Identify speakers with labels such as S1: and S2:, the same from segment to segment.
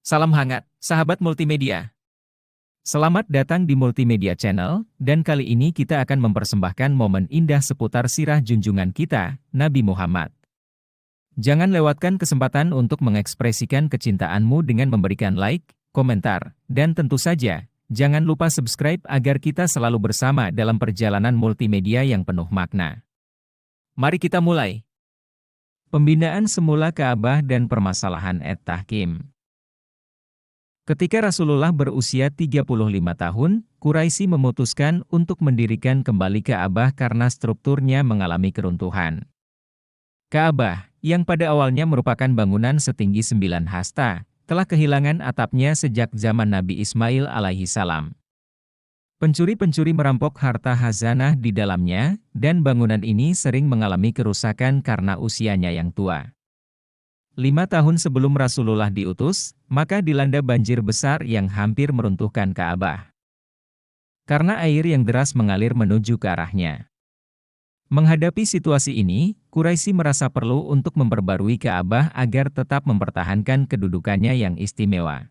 S1: Salam hangat, sahabat multimedia. Selamat datang di Multimedia Channel, dan kali ini kita akan mempersembahkan momen indah seputar sirah junjungan kita, Nabi Muhammad. Jangan lewatkan kesempatan untuk mengekspresikan kecintaanmu dengan memberikan like, komentar, dan tentu saja, jangan lupa subscribe agar kita selalu bersama dalam perjalanan multimedia yang penuh makna. Mari kita mulai. Pembinaan semula Ka'bah dan permasalahan At-Tahkim. Ketika Rasulullah berusia 35 tahun, Quraisy memutuskan untuk mendirikan kembali Ka'bah karena strukturnya mengalami keruntuhan. Ka'bah, yang pada awalnya merupakan bangunan setinggi 9 hasta, telah kehilangan atapnya sejak zaman Nabi Ismail alaihi salam. Pencuri-pencuri merampok harta khazanah di dalamnya, dan bangunan ini sering mengalami kerusakan karena usianya yang tua. 5 tahun sebelum Rasulullah diutus, maka dilanda banjir besar yang hampir meruntuhkan Ka'bah. Karena air yang deras mengalir menuju ke arahnya. Menghadapi situasi ini, Quraisy merasa perlu untuk memperbarui Ka'bah agar tetap mempertahankan kedudukannya yang istimewa.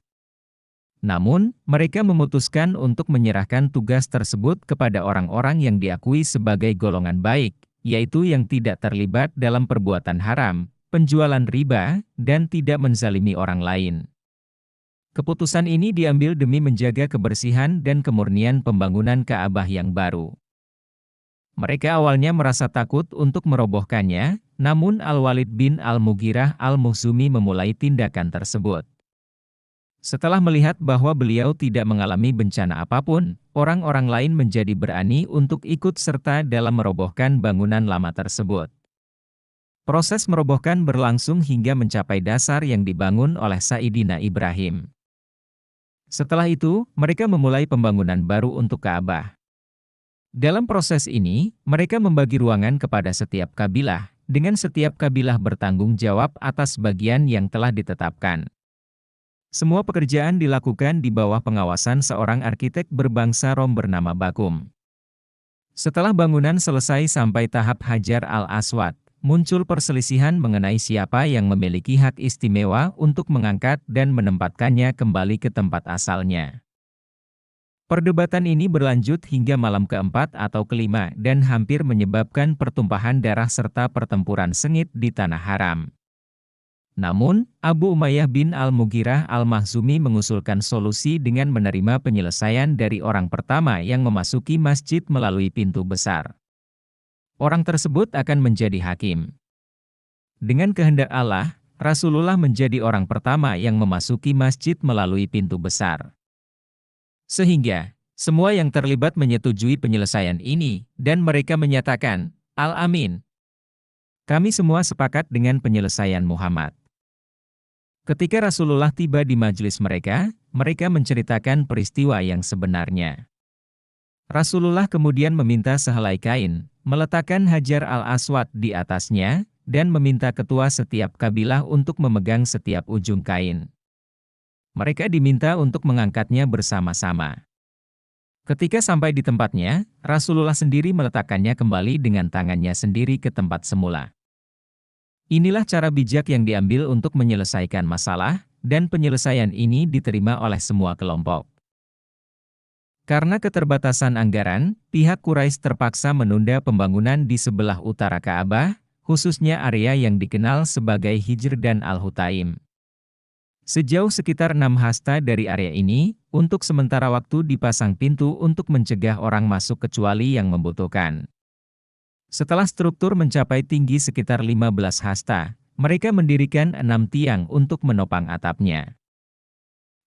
S1: Namun, mereka memutuskan untuk menyerahkan tugas tersebut kepada orang-orang yang diakui sebagai golongan baik, yaitu yang tidak terlibat dalam perbuatan haram, penjualan riba, dan tidak menzalimi orang lain. Keputusan ini diambil demi menjaga kebersihan dan kemurnian pembangunan Ka'bah yang baru. Mereka awalnya merasa takut untuk merobohkannya, namun Al-Walid bin Al-Mughirah Al-Makhzumi memulai tindakan tersebut. Setelah melihat bahwa beliau tidak mengalami bencana apapun, orang-orang lain menjadi berani untuk ikut serta dalam merobohkan bangunan lama tersebut. Proses merobohkan berlangsung hingga mencapai dasar yang dibangun oleh Sayyidina Ibrahim. Setelah itu, mereka memulai pembangunan baru untuk Ka'bah. Dalam proses ini, mereka membagi ruangan kepada setiap kabilah, dengan setiap kabilah bertanggung jawab atas bagian yang telah ditetapkan. Semua pekerjaan dilakukan di bawah pengawasan seorang arsitek berbangsa Rom bernama Bakum. Setelah bangunan selesai sampai tahap Hajar al-Aswad, muncul perselisihan mengenai siapa yang memiliki hak istimewa untuk mengangkat dan menempatkannya kembali ke tempat asalnya. Perdebatan ini berlanjut hingga malam keempat atau kelima dan hampir menyebabkan pertumpahan darah serta pertempuran sengit di Tanah Haram. Namun, Abu Umayyah bin Al-Mughirah Al-Makhzumi mengusulkan solusi dengan menerima penyelesaian dari orang pertama yang memasuki masjid melalui pintu besar. Orang tersebut akan menjadi hakim. Dengan kehendak Allah, Rasulullah menjadi orang pertama yang memasuki masjid melalui pintu besar. Sehingga, semua yang terlibat menyetujui penyelesaian ini, dan mereka menyatakan, Al-Amin. Kami semua sepakat dengan penyelesaian Muhammad. Ketika Rasulullah tiba di majelis mereka, mereka menceritakan peristiwa yang sebenarnya. Rasulullah kemudian meminta sehelai kain, meletakkan Hajar al-Aswad di atasnya, dan meminta ketua setiap kabilah untuk memegang setiap ujung kain. Mereka diminta untuk mengangkatnya bersama-sama. Ketika sampai di tempatnya, Rasulullah sendiri meletakkannya kembali dengan tangannya sendiri ke tempat semula. Inilah cara bijak yang diambil untuk menyelesaikan masalah, dan penyelesaian ini diterima oleh semua kelompok. Karena keterbatasan anggaran, pihak Quraisy terpaksa menunda pembangunan di sebelah utara Ka'bah, khususnya area yang dikenal sebagai Hijr dan Al-Hutaim. Sejauh sekitar 6 hasta dari area ini, untuk sementara waktu dipasang pintu untuk mencegah orang masuk kecuali yang membutuhkan. Setelah struktur mencapai tinggi sekitar 15 hasta, mereka mendirikan 6 tiang untuk menopang atapnya.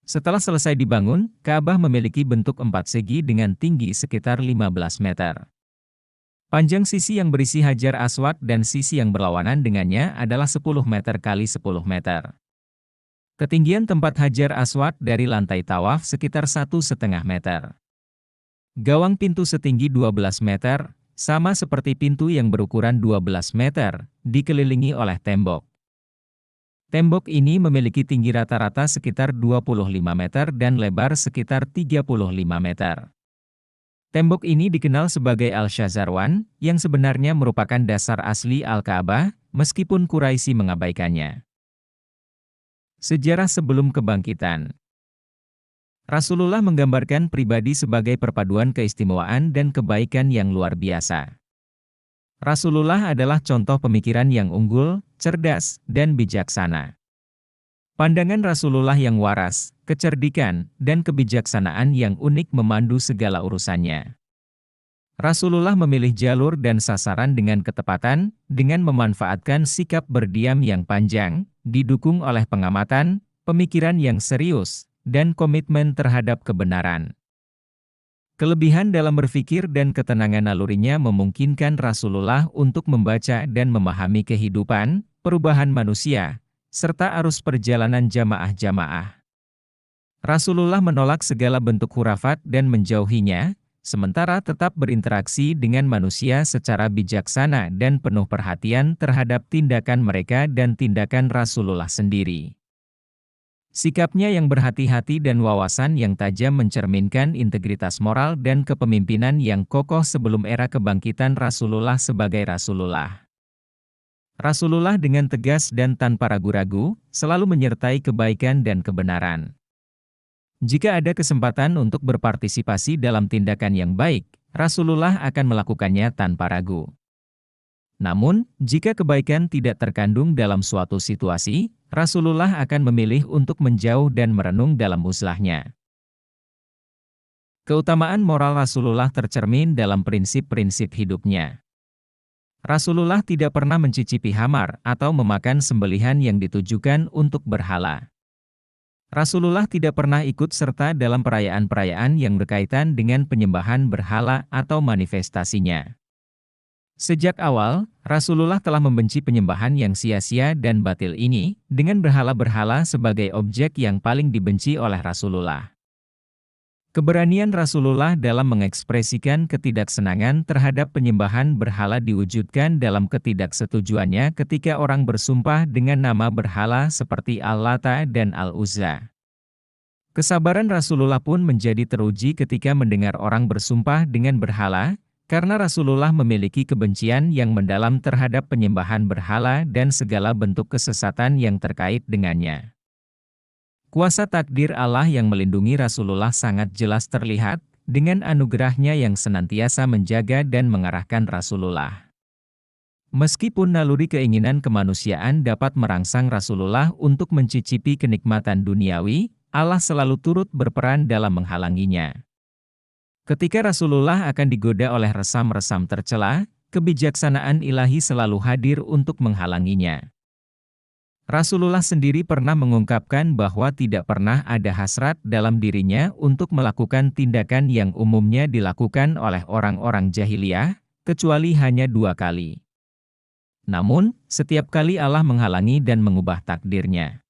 S1: Setelah selesai dibangun, Ka'bah memiliki bentuk 4 segi dengan tinggi sekitar 15 meter. Panjang sisi yang berisi Hajar Aswad dan sisi yang berlawanan dengannya adalah 10 meter kali 10 meter. Ketinggian tempat Hajar Aswad dari lantai tawaf sekitar 1,5 meter. Gawang pintu setinggi 12 meter, sama seperti pintu yang berukuran 12 meter, dikelilingi oleh tembok. Tembok ini memiliki tinggi rata-rata sekitar 25 meter dan lebar sekitar 35 meter. Tembok ini dikenal sebagai Al-Shazarwan, yang sebenarnya merupakan dasar asli Al-Ka'bah, meskipun Quraisy mengabaikannya. Sejarah sebelum kebangkitan. Rasulullah menggambarkan pribadi sebagai perpaduan keistimewaan dan kebaikan yang luar biasa. Rasulullah adalah contoh pemikiran yang unggul, cerdas, dan bijaksana. Pandangan Rasulullah yang waras, kecerdikan, dan kebijaksanaan yang unik memandu segala urusannya. Rasulullah memilih jalur dan sasaran dengan ketepatan, dengan memanfaatkan sikap berdiam yang panjang, didukung oleh pengamatan, pemikiran yang serius, dan komitmen terhadap kebenaran. Kelebihan dalam berpikir dan ketenangan nalurinya memungkinkan Rasulullah untuk membaca dan memahami kehidupan, perubahan manusia, serta arus perjalanan jamaah-jamaah. Rasulullah menolak segala bentuk khurafat dan menjauhinya, sementara tetap berinteraksi dengan manusia secara bijaksana dan penuh perhatian terhadap tindakan mereka dan tindakan Rasulullah sendiri. Sikapnya yang berhati-hati dan wawasan yang tajam mencerminkan integritas moral dan kepemimpinan yang kokoh sebelum era kebangkitan Rasulullah sebagai Rasulullah. Rasulullah dengan tegas dan tanpa ragu-ragu, selalu menyertai kebaikan dan kebenaran. Jika ada kesempatan untuk berpartisipasi dalam tindakan yang baik, Rasulullah akan melakukannya tanpa ragu. Namun, jika kebaikan tidak terkandung dalam suatu situasi, Rasulullah akan memilih untuk menjauh dan merenung dalam uslahnya. Keutamaan moral Rasulullah tercermin dalam prinsip-prinsip hidupnya. Rasulullah tidak pernah mencicipi khamar atau memakan sembelihan yang ditujukan untuk berhala. Rasulullah tidak pernah ikut serta dalam perayaan-perayaan yang berkaitan dengan penyembahan berhala atau manifestasinya. Sejak awal, Rasulullah telah membenci penyembahan yang sia-sia dan batil ini, dengan berhala-berhala sebagai objek yang paling dibenci oleh Rasulullah. Keberanian Rasulullah dalam mengekspresikan ketidaksenangan terhadap penyembahan berhala diwujudkan dalam ketidaksetujuannya ketika orang bersumpah dengan nama berhala seperti Al-Lata dan Al-Uzza. Kesabaran Rasulullah pun menjadi teruji ketika mendengar orang bersumpah dengan berhala, karena Rasulullah memiliki kebencian yang mendalam terhadap penyembahan berhala dan segala bentuk kesesatan yang terkait dengannya. Kuasa takdir Allah yang melindungi Rasulullah sangat jelas terlihat, dengan anugerahnya yang senantiasa menjaga dan mengarahkan Rasulullah. Meskipun naluri keinginan kemanusiaan dapat merangsang Rasulullah untuk mencicipi kenikmatan duniawi, Allah selalu turut berperan dalam menghalanginya. Ketika Rasulullah akan digoda oleh resam-resam tercela, kebijaksanaan ilahi selalu hadir untuk menghalanginya. Rasulullah sendiri pernah mengungkapkan bahwa tidak pernah ada hasrat dalam dirinya untuk melakukan tindakan yang umumnya dilakukan oleh orang-orang jahiliyah, kecuali hanya 2 kali. Namun, setiap kali Allah menghalangi dan mengubah takdirnya.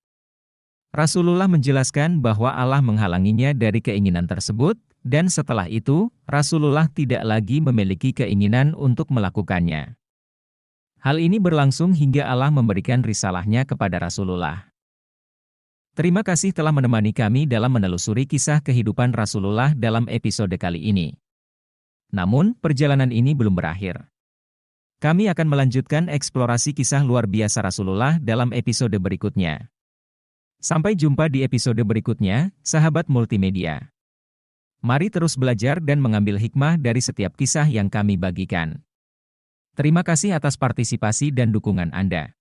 S1: Rasulullah menjelaskan bahwa Allah menghalanginya dari keinginan tersebut, dan setelah itu, Rasulullah tidak lagi memiliki keinginan untuk melakukannya. Hal ini berlangsung hingga Allah memberikan risalahnya kepada Rasulullah. Terima kasih telah menemani kami dalam menelusuri kisah kehidupan Rasulullah dalam episode kali ini. Namun, perjalanan ini belum berakhir. Kami akan melanjutkan eksplorasi kisah luar biasa Rasulullah dalam episode berikutnya. Sampai jumpa di episode berikutnya, sahabat multimedia. Mari terus belajar dan mengambil hikmah dari setiap kisah yang kami bagikan. Terima kasih atas partisipasi dan dukungan Anda.